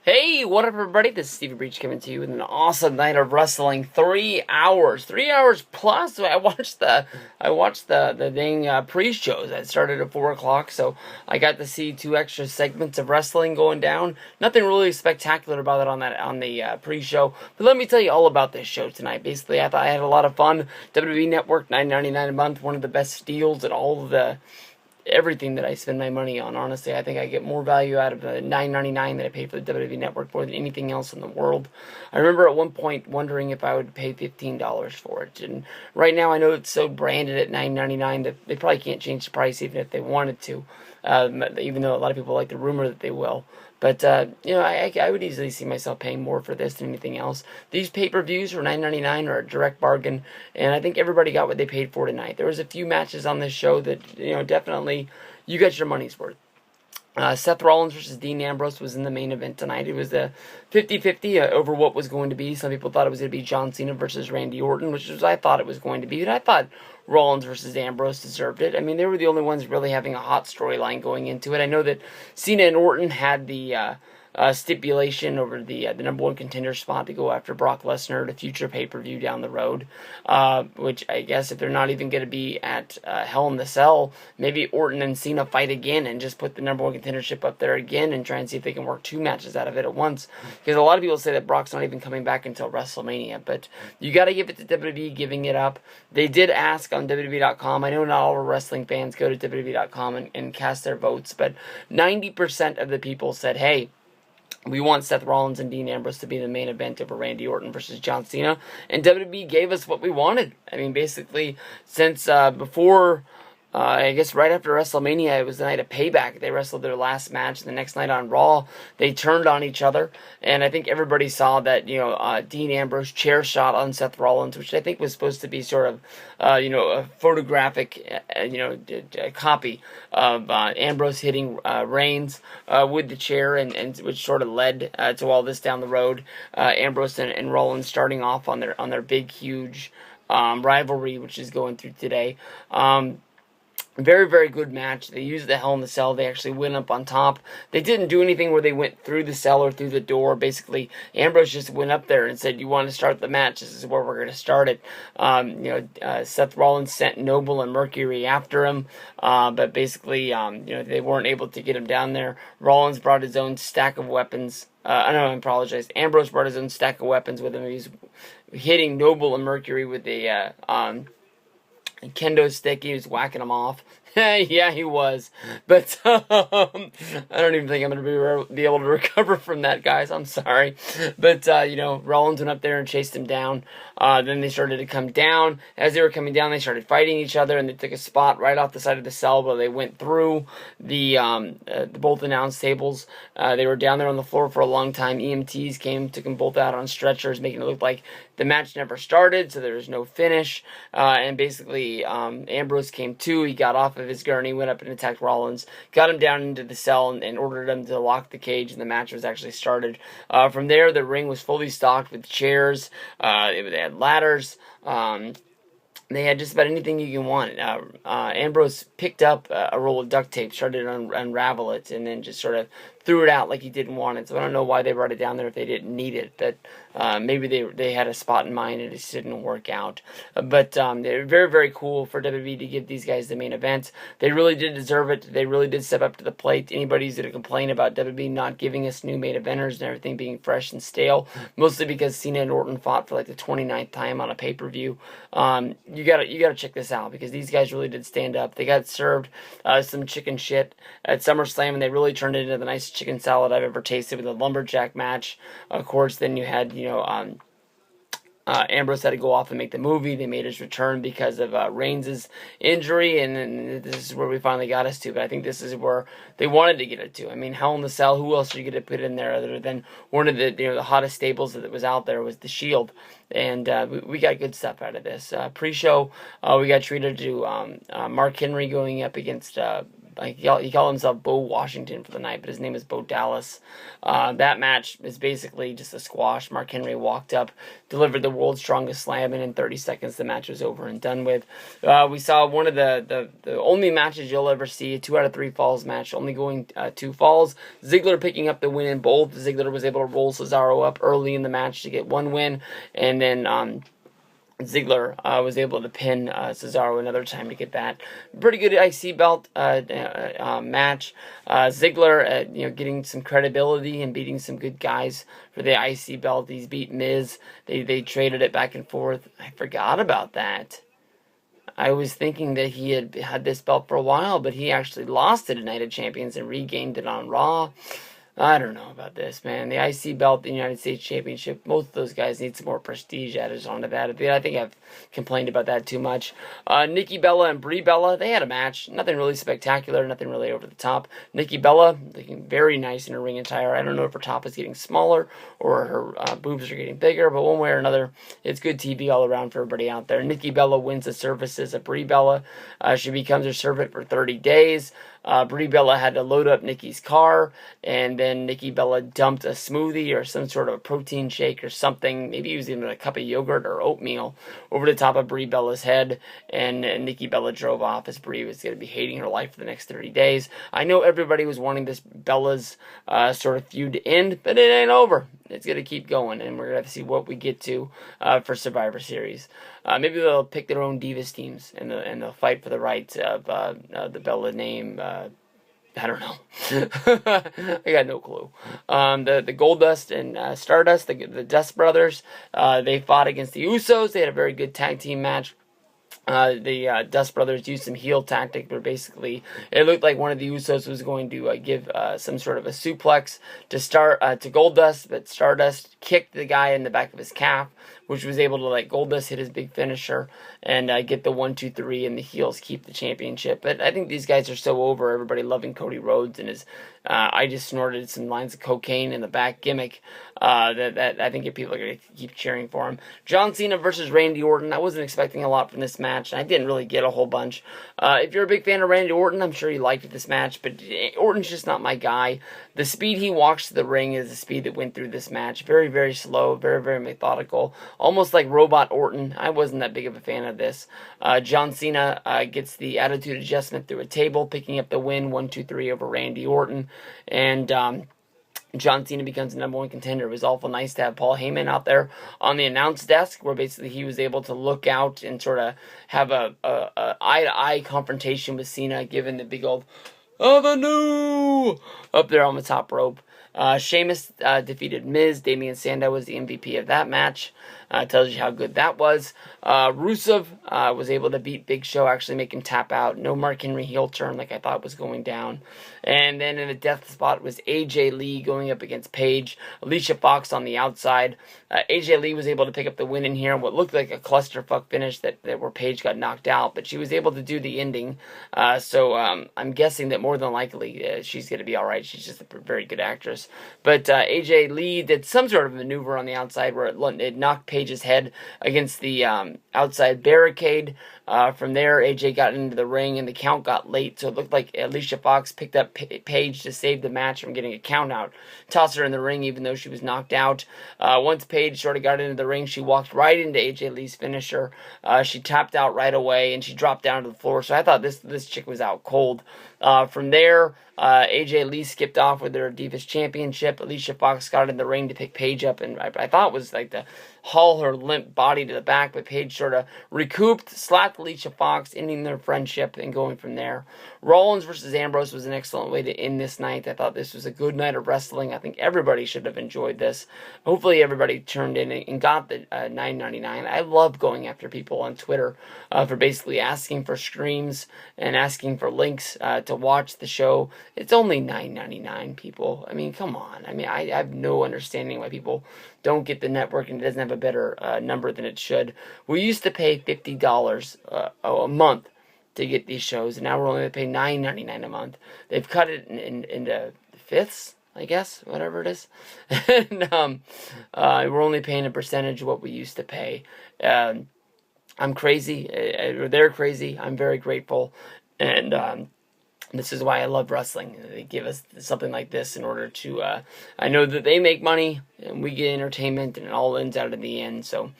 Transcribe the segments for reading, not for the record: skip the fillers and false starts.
Hey, what up, everybody? This is Stevie Breach coming to you with an awesome night of wrestling. 3 hours plus. I watched the dang pre-shows. I started at 4 o'clock, so I got to see 2 extra segments of wrestling going down. Nothing really spectacular about it on the pre-show, but let me tell you all about this show tonight. Basically, I thought I had a lot of fun. WWE Network, $9.99 a month, one of the best deals in all of the everything that I spend my money on. Honestly, I think I get more value out of the $9.99 that I pay for the WWE Network more than anything else in the world. I remember at one point wondering if I would pay $15 for it, and right now I know it's so branded at $9.99 that they probably can't change the price even if they wanted to, even though a lot of people like the rumor that they will. But, I would easily see myself paying more for this than anything else. These pay-per-views for $9.99 are a direct bargain, and I think everybody got what they paid for tonight. There was a few matches on this show that, definitely you got your money's worth. Seth Rollins versus Dean Ambrose was in the main event tonight. It was a 50-50 over what was going to be. Some people thought it was going to be John Cena versus Randy Orton, which was I thought it was going to be. But I thought Rollins versus Ambrose deserved it. I mean, they were the only ones really having a hot storyline going into it. I know that Cena and Orton had the stipulation over the number one contender spot to go after Brock Lesnar at a future pay-per-view down the road, which I guess if they're not even going to be at Hell in the Cell, maybe Orton and Cena fight again and just put the number one contendership up there again and try and see if they can work two matches out of it at once, because a lot of people say that Brock's not even coming back until WrestleMania, but you got to give it to WWE giving it up. They did ask on WWE.com. I know not all wrestling fans go to WWE.com and cast their votes, but 90% of the people said, hey, we want Seth Rollins and Dean Ambrose to be the main event over Randy Orton versus John Cena, and WWE gave us what we wanted. I mean, basically, since before, I guess right after WrestleMania, it was the night of Payback. They wrestled their last match, and the next night on Raw, they turned on each other, and I think everybody saw that, Dean Ambrose chair shot on Seth Rollins, which I think was supposed to be sort of, a photographic, copy of Ambrose hitting Reigns with the chair, and which sort of led to all this down the road. Ambrose and Rollins starting off on their big, huge rivalry, which is going through today. Very, very good match. They used the Hell in the Cell. They actually went up on top. They didn't do anything where they went through the cell or through the door. Basically, Ambrose just went up there and said, you want to start the match? This is where we're going to start it. Seth Rollins sent Noble and Mercury after him, but basically, they weren't able to get him down there. Rollins brought his own stack of weapons. I apologize. Ambrose brought his own stack of weapons with him. He was hitting Noble and Mercury with a kendo stick. He was whacking them off. Yeah, he was. But I don't even think I'm going to be able to recover from that, guys. I'm sorry. But, Rollins went up there and chased him down. Then they started to come down. As they were coming down, they started fighting each other, and they took a spot right off the side of the cell where they went through the both announce tables. They were down there on the floor for a long time. EMTs came, took them both out on stretchers, making it look like the match never started, so there was no finish. And basically, Ambrose came to. He got off of his gurney, went up and attacked Rollins, got him down into the cell, and ordered him to lock the cage, and the match was actually started. From there, the ring was fully stocked with chairs. They had ladders. They had just about anything you can want. Ambrose picked up a roll of duct tape, started to unravel it, and then just sort of threw it out like he didn't want it. So I don't know why they brought it down there if they didn't need it. But maybe they had a spot in mind and it just didn't work out. But they're very, very cool for WWE to give these guys the main event. They really did deserve it. They really did step up to the plate. Anybody who's going to complain about WWE not giving us new main eventers and everything being fresh and stale, mostly because Cena and Orton fought for like the 29th time on a pay-per-view, you gotta check this out, because these guys really did stand up. They got served some chicken shit at SummerSlam, and they really turned it into the nice chicken salad I've ever tasted with a lumberjack match. Of course, then you had, Ambrose had to go off and make the movie. They made his return because of Reigns' injury, and then this is where we finally got us to. But I think this is where they wanted to get it to. I mean, Hell in the Cell, who else are you going to put in there other than one of the hottest stables that was out there was the Shield. And we got good stuff out of this. Pre-show, we got treated to Mark Henry going up against he called himself Bo Washington for the night, but his name is Bo Dallas. That match is basically just a squash. Mark Henry walked up, delivered the world's strongest slam, and in 30 seconds the match was over and done with. We saw one of the only matches you'll ever see, a 2 out of 3 falls match, only going 2 falls. Ziggler picking up the win in both. Ziggler was able to roll Cesaro up early in the match to get 1 win, and then Ziggler was able to pin Cesaro another time to get that. Pretty good IC belt match. Ziggler, getting some credibility and beating some good guys for the IC belt. He's beat Miz. They traded it back and forth. I forgot about that. I was thinking that he had this belt for a while, but he actually lost it at Night of Champions and regained it on Raw. I don't know about this, man. The IC belt, the United States Championship, both of those guys need some more prestige added onto that. I think I've complained about that too much. Nikki Bella and Brie Bella, they had a match. Nothing really spectacular, nothing really over the top. Nikki Bella, looking very nice in her ring attire. I don't know if her top is getting smaller or her boobs are getting bigger, but one way or another, it's good TV all around for everybody out there. Nikki Bella wins the services of Brie Bella. She becomes her servant for 30 days. Brie Bella had to load up Nikki's car, and then Nikki Bella dumped a smoothie or some sort of a protein shake or something, maybe it was even a cup of yogurt or oatmeal, over the top of Brie Bella's head, and Nikki Bella drove off as Brie was going to be hating her life for the next 30 days. I know everybody was wanting this Bella's sort of feud to end, but it ain't over. It's going to keep going, and we're going to have to see what we get to for Survivor Series. Maybe they'll pick their own Divas teams, and they'll fight for the rights of the Bella name. I don't know. I got no clue. The Goldust and Stardust, the Dust Brothers, they fought against the Usos. They had a very good tag team match. The Dust Brothers used some heel tactic, but basically it looked like one of the Usos was going to give some sort of a suplex to Goldust, but Stardust kicked the guy in the back of his calf, which was able to let Goldust hit his big finisher and get the 1-2-3, and the heels keep the championship. But I think these guys are so over. Everybody loving Cody Rhodes and his I just snorted some lines of cocaine in the back gimmick that I think people are going to keep cheering for him. John Cena versus Randy Orton. I wasn't expecting a lot from this match, and I didn't really get a whole bunch. If you're a big fan of Randy Orton, I'm sure you liked this match, but Orton's just not my guy. The speed he walks to the ring is the speed that went through this match. Very, very slow, very, very methodical, almost like Robot Orton. I wasn't that big of a fan of this. John Cena gets the attitude adjustment through a table, picking up the win 1-2-3 over Randy Orton. And John Cena becomes the #1 contender. It was awful nice to have Paul Heyman out there on the announce desk, where basically he was able to look out and sort of have a eye-to-eye confrontation with Cena, given the big old Avenue up there on the top rope. Sheamus defeated Miz. Damian Sandow was the MVP of that match. Tells you how good that was. Rusev was able to beat Big Show, actually make him tap out. No Mark Henry heel turn like I thought was going down. And then in the death spot was AJ Lee going up against Paige. Alicia Fox on the outside. AJ Lee was able to pick up the win in here. What looked like a clusterfuck finish that where Paige got knocked out, but she was able to do the ending. So I'm guessing that more than likely she's going to be all right. She's just a very good actress. But AJ Lee did some sort of maneuver on the outside where it knocked Paige's head against the outside barricade. From there, AJ got into the ring, and the count got late, so it looked like Alicia Fox picked up Paige to save the match from getting a count out. Tossed her in the ring, even though she was knocked out. Once Paige sort of got into the ring, she walked right into AJ Lee's finisher. She tapped out right away, and she dropped down to the floor, so I thought this chick was out cold. From there, AJ Lee skipped off with her Divas Championship. Alicia Fox got in the ring to pick Paige up, and I thought it was like to haul her limp body to the back, but Paige sort of recouped, slapped Alicia Fox, ending their friendship and going from there. Rollins versus Ambrose was an excellent way to end this night. I thought this was a good night of wrestling. I think everybody should have enjoyed this. Hopefully everybody turned in and got the $9.99. I love going after people on Twitter for basically asking for streams and asking for links to watch the show. It's only $9.99, people. I mean, come on. I mean, I have no understanding why people don't get the network and it doesn't have a better number than it should. We used to pay $50 a month to get these shows, and now we're only going to pay $9.99 a month. They've cut it into fifths, I guess, whatever it is. And we're only paying a percentage of what we used to pay. I'm crazy. They're crazy. I'm very grateful. And This is why I love wrestling. They give us something like this in order to, I know that they make money, and we get entertainment, and it all ends out in the end, so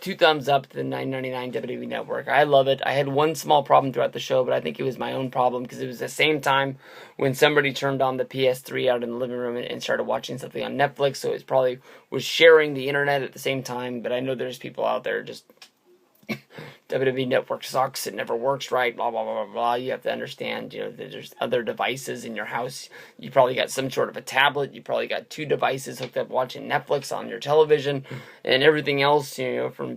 2 thumbs up to the $9.99 WWE Network. I love it. I had one small problem throughout the show, but I think it was my own problem, because it was the same time when somebody turned on the PS3 out in the living room and started watching something on Netflix, so it probably was sharing the internet at the same time, but I know there's people out there just WWE Network sucks, it never works right, blah, blah, blah, blah, blah. You have to understand, that there's other devices in your house. You probably got some sort of a tablet. You probably got 2 devices hooked up watching Netflix on your television and everything else, from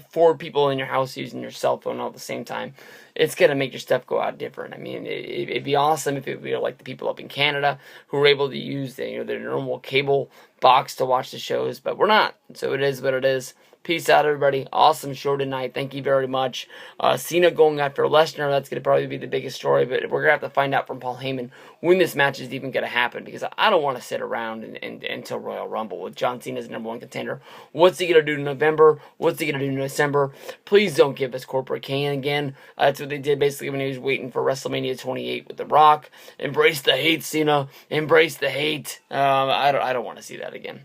4 people in your house using your cell phone all at the same time. It's going to make your stuff go out different. I mean, it'd be awesome if it were like the people up in Canada who were able to use their normal cable box to watch the shows, but we're not. So it is what it is. Peace out, everybody. Awesome show tonight. Thank you very much. Cena going after Lesnar. That's going to probably be the biggest story, but we're going to have to find out from Paul Heyman when this match is even going to happen, because I don't want to sit around until Royal Rumble with John Cena as number 1 contender. What's he going to do in November? What's he going to do in December? Please don't give us Corporate Kane again. That's what they did basically when he was waiting for WrestleMania 28 with The Rock. Embrace the hate, Cena. Embrace the hate. I don't want to see that again.